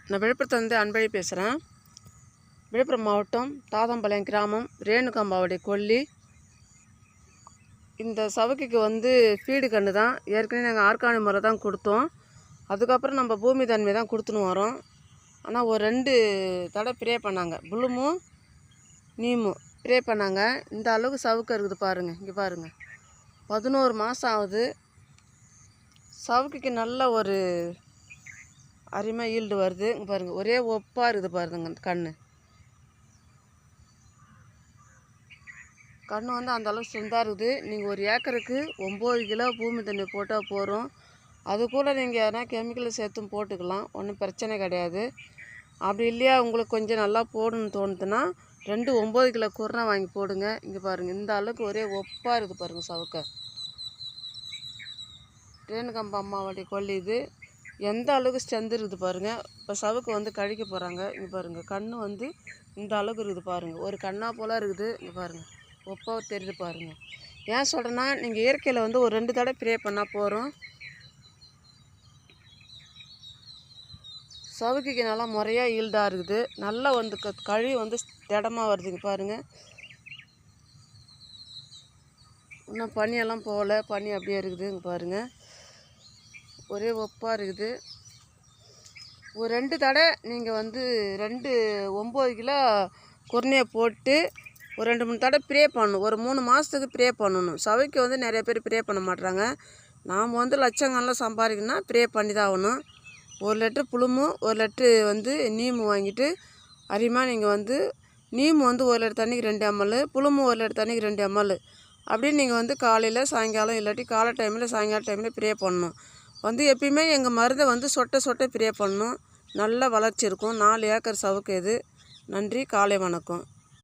நான் விழுப்புரத்துலேருந்து அன்பழி பேசுகிறேன். விழுப்புரம் மாவட்டம் தாதம்பாளையம் கிராமம் ரேணுகாம்பாவுடைய கொல்லி. இந்த சவுக்கிக்கு ஃபீடு கன்று தான். ஏற்கனவே நாங்கள் ஆர்கானிக் முறை தான் கொடுத்தோம். அதுக்கப்புறம் நம்ம பூமி தன்மை தான் கொடுத்துன்னு வரோம். ஆனால் ஒரு 2 தடவை ப்ரே பண்ணாங்க. புளுமும் நீமும் ப்ரே பண்ணாங்க. இந்த அளவுக்கு சவுக்கு இருக்குது பாருங்கள். இங்கே பாருங்கள், 11 மாதம் ஆகுது. சவுக்குக்கு நல்ல ஒரு அருமையாக ஈல்டு வருது. இங்கே பாருங்கள், ஒரே ஒப்பாக இருக்குது பாருங்க. கன்று அந்த அளவுக்கு ஸ்ட்ரென்த்தாக இருக்குது. நீங்கள் ஒரு ஏக்கருக்கு 9 கிலோ பூமி தண்ணி போட்டால் போகிறோம். அது கூட நீங்கள் எதனா கெமிக்கல் சேர்த்தும் போட்டுக்கலாம், ஒன்றும் பிரச்சனை கிடையாது. அப்படி இல்லையா உங்களுக்கு கொஞ்சம் நல்லா போடணும்னு தோணுதுன்னா 2 9 கிலோ குருணை வாங்கி போடுங்க. இங்கே பாருங்கள், இந்த அளவுக்கு ஒரே ஒப்பாக இருக்குது பாருங்கள் சவுக்கை. ரேணுகாம்பா அம்மாவுடைய கொல்லி இது. எந்த அளவுக்கு ஸ்ட்ரென்த் இருக்குது பாருங்கள். இப்போ சவுக்கு கழிக்க போகிறாங்க. இங்கே பாருங்கள், கன்று இந்த அளவுக்கு இருக்குது பாருங்கள். ஒரு கண்ணா போல் இருக்குது. இங்கே பாருங்கள், ஒப்பாக தெரியுது பாருங்கள். ஏன் சொல்கிறேன்னா, நீங்கள் இயற்கையில் ஒரு 2 தடவை ப்ரே பண்ணால் போகிறோம். சவுக்குக்கு நல்லா முறையாக ஈல்டாக இருக்குது. நல்லா கழி திடமாக வருதுங்க பாருங்கள். இன்னும் பனியெல்லாம் போகல, பனி அப்படியே இருக்குது. இங்கே பாருங்கள், ஒரே ஒப்பாக இருக்குது. ஒரு 2 தடவை நீங்கள் 2 9 கிலோ குருணையை போட்டு ஒரு 2 3 தடவை ப்ரே பண்ணணும். ஒரு 3 மாதத்துக்கு ப்ரே பண்ணணும். சவுக்கு நிறைய பேர் ப்ரே பண்ண மாட்டாங்க. நாம் லட்சங்கள்லாம் சம்பாதிக்கணும்னா ப்ரே பண்ணி தான் ஆகணும். 1 லிட்டரு புளுமும் 1 லிட்டரு நீமு வாங்கிட்டு அதிகமாக நீங்கள் நீமு 1 லிட்டர் தண்ணிக்கு 2 ml, புளுமு 1 லிட்டர் தண்ணிக்கு 2 ml அப்படின்னு நீங்கள் காலையில் சாயங்காலம் இல்லாட்டி காலை டைமில் சாயங்காலம் டைமில் ப்ரே பண்ணணும். எப்பயுமே எங்கள் மருந்தை சொட்ட ப்ரே பண்ணணும். நல்ல வளர்ச்சி இருக்கும். 4 ஏக்கர் சவுக்கு இது. நன்றி. காலை வணக்கம்.